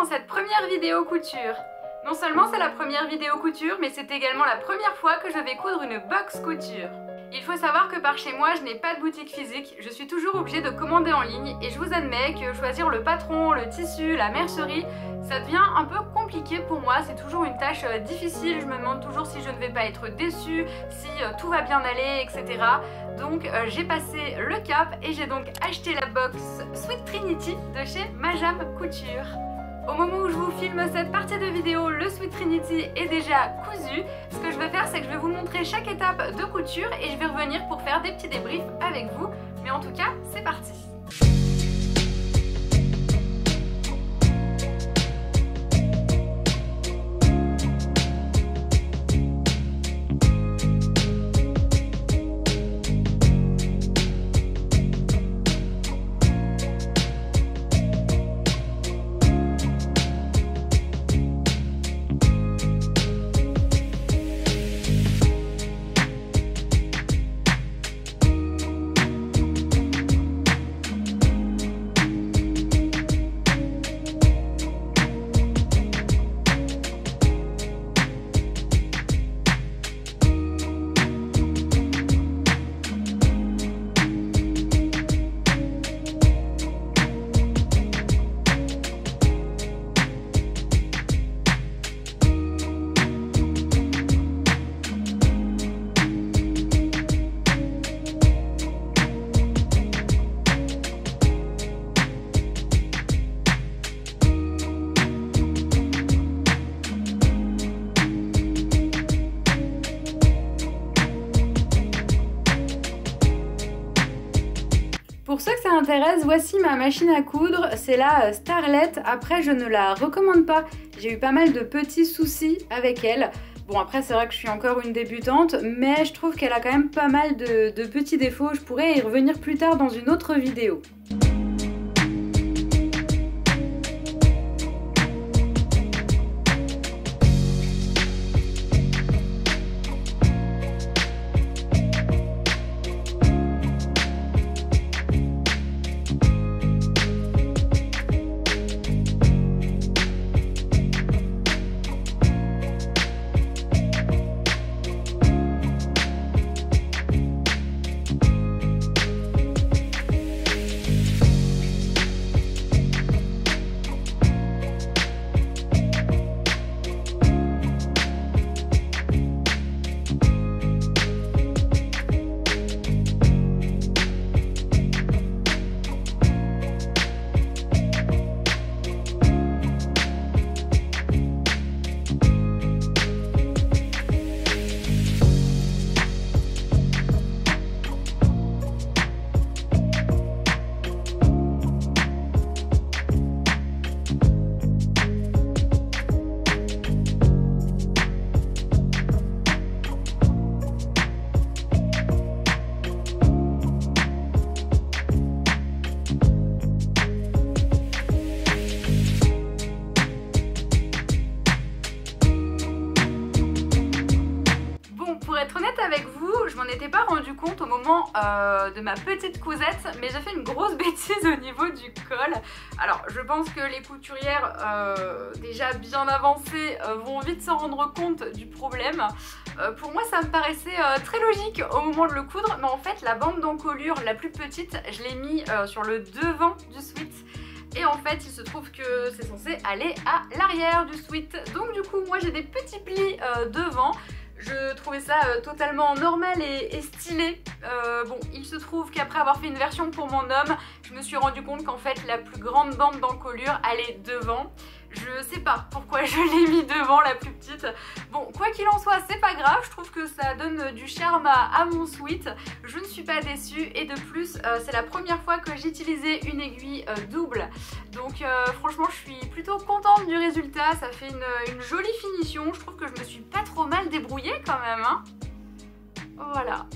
dans cette première vidéo couture. Non seulement c'est la première vidéo couture, mais c'est également la première fois que je vais coudre une box couture. Il faut savoir que par chez moi, je n'ai pas de boutique physique, je suis toujours obligée de commander en ligne et je vous admets que choisir le patron, le tissu, la mercerie, ça devient un peu compliqué pour moi, c'est toujours une tâche difficile, je me demande toujours si je ne vais pas être déçue, si tout va bien aller, etc. Donc j'ai passé le cap et j'ai donc acheté la box Sweet Trinity de chez Majam Couture. Au moment où je vous filme cette partie de vidéo, le Sweet Trinity est déjà cousu. Ce que je vais faire, c'est que je vais vous montrer chaque étape de couture et je vais revenir pour faire des petits débriefs avec vous. Mais en tout cas, c'est parti! Pour ceux que ça intéresse, voici ma machine à coudre, c'est la Starlet. Après je ne la recommande pas, j'ai eu pas mal de petits soucis avec elle. Bon après c'est vrai que je suis encore une débutante, mais je trouve qu'elle a quand même pas mal de petits défauts, je pourrais y revenir plus tard dans une autre vidéo. Avec vous, je m'en étais pas rendu compte au moment de ma petite cousette, mais j'ai fait une grosse bêtise au niveau du col. Alors je pense que les couturières déjà bien avancées vont vite s'en rendre compte du problème. Pour moi ça me paraissait très logique au moment de le coudre, mais en fait la bande d'encolure la plus petite, je l'ai mis sur le devant du sweat. Et en fait il se trouve que c'est censé aller à l'arrière du sweat. Donc du coup moi j'ai des petits plis devant. Je trouvais ça totalement normal et stylé. Bon, il se trouve qu'après avoir fait une version pour mon homme, je me suis rendu compte qu'en fait la plus grande bande d'encolure allait devant. Je sais pas pourquoi je l'ai mis devant, la plus petite. Bon, quoi qu'il en soit, c'est pas grave, je trouve que ça donne du charme à mon sweat. Je ne suis pas déçue et de plus, c'est la première fois que j'utilisais une aiguille double. Donc franchement, je suis plutôt contente du résultat, ça fait une jolie finition. Je trouve que je me suis pas trop mal débrouillée quand même, hein. Voilà.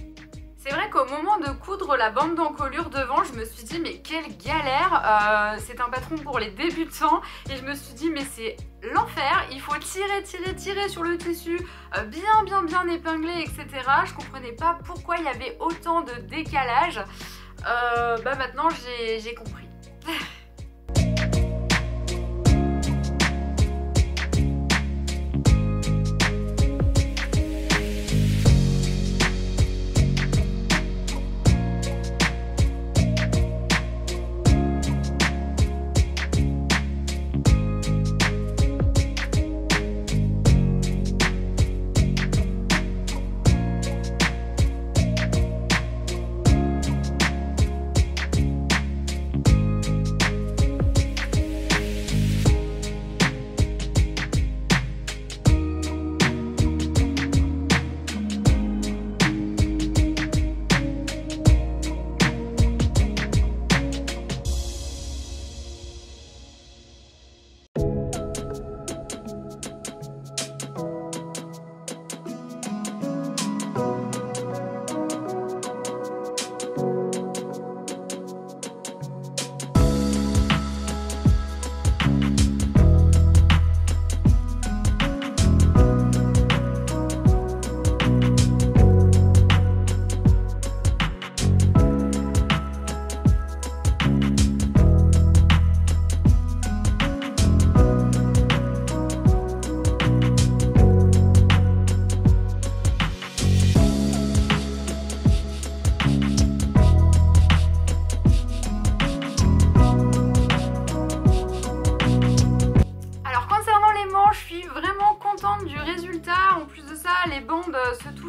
C'est vrai qu'au moment de coudre la bande d'encolure devant, je me suis dit mais quelle galère, c'est un patron pour les débutants et je me suis dit mais c'est l'enfer, il faut tirer sur le tissu, bien épinglé, etc. Je comprenais pas pourquoi il y avait autant de décalage, maintenant j'ai compris.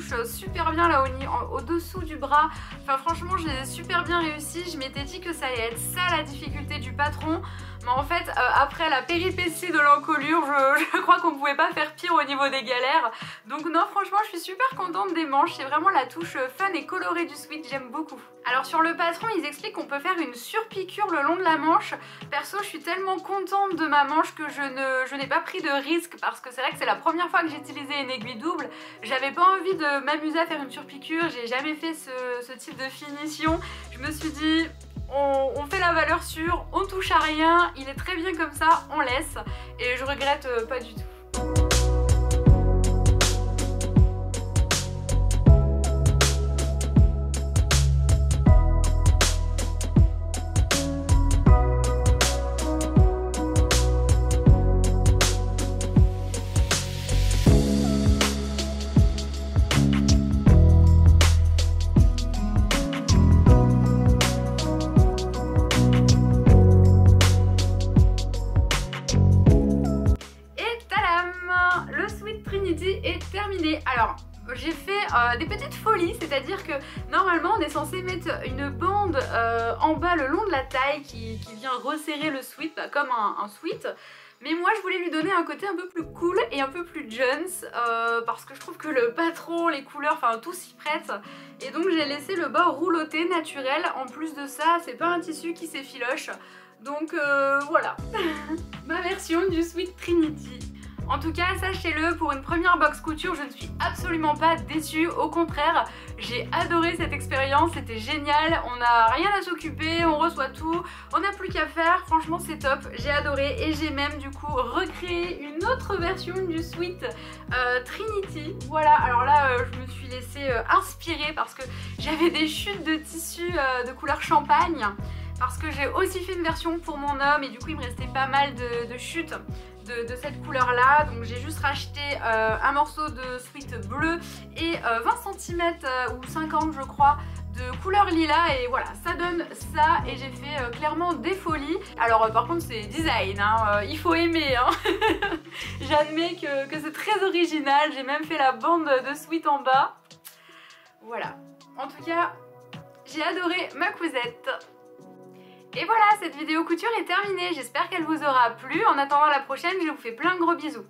accroche super bien là au dessous du bras. Enfin franchement j'ai super bien réussi. Je m'étais dit que ça allait être ça la difficulté du patron. Mais en fait après la péripétie de l'encolure je crois qu'on pouvait pas faire pire au niveau des galères. Donc non franchement je suis super contente des manches. C'est vraiment la touche fun et colorée du sweat, j'aime beaucoup. Alors sur le patron ils expliquent qu'on peut faire une surpiqûre le long de la manche. Perso je suis tellement contente de ma manche que je n'ai pas pris de risque parce que c'est vrai que c'est la première fois que j'utilisais une aiguille double. J'avais pas envie de m'amuser à faire une surpiqûre, j'ai jamais fait ce type de finition. Je me suis dit on fait la valeur sûre, on touche à rien, il est très bien comme ça, on laisse et je regrette pas du tout. Est terminé. Alors j'ai fait des petites folies, c'est-à-dire que normalement on est censé mettre une bande en bas le long de la taille qui vient resserrer le sweat comme un sweat. Mais moi je voulais lui donner un côté un peu plus cool et un peu plus Jones parce que je trouve que le patron, les couleurs, enfin tout s'y prête. Et donc j'ai laissé le bas rouloté naturel. En plus de ça c'est pas un tissu qui s'effiloche. Donc voilà ma version du sweat Trinity. En tout cas, sachez-le, pour une première box couture, je ne suis absolument pas déçue. Au contraire, j'ai adoré cette expérience, c'était génial. On n'a rien à s'occuper, on reçoit tout, on n'a plus qu'à faire. Franchement, c'est top, j'ai adoré et j'ai même du coup recréé une autre version du sweat Trinity. Voilà, alors là, je me suis laissée inspirer parce que j'avais des chutes de tissu de couleur champagne. Parce que j'ai aussi fait une version pour mon homme et du coup il me restait pas mal de chutes de cette couleur là. Donc j'ai juste racheté un morceau de sweat bleu et 20 cm ou 50 je crois de couleur lilas et voilà ça donne ça et j'ai fait clairement des folies. Alors par contre c'est design, hein, il faut aimer hein. J'admets que c'est très original, j'ai même fait la bande de sweat en bas. Voilà, en tout cas j'ai adoré ma cousette. Et voilà, cette vidéo couture est terminée, j'espère qu'elle vous aura plu. En attendant la prochaine, je vous fais plein de gros bisous.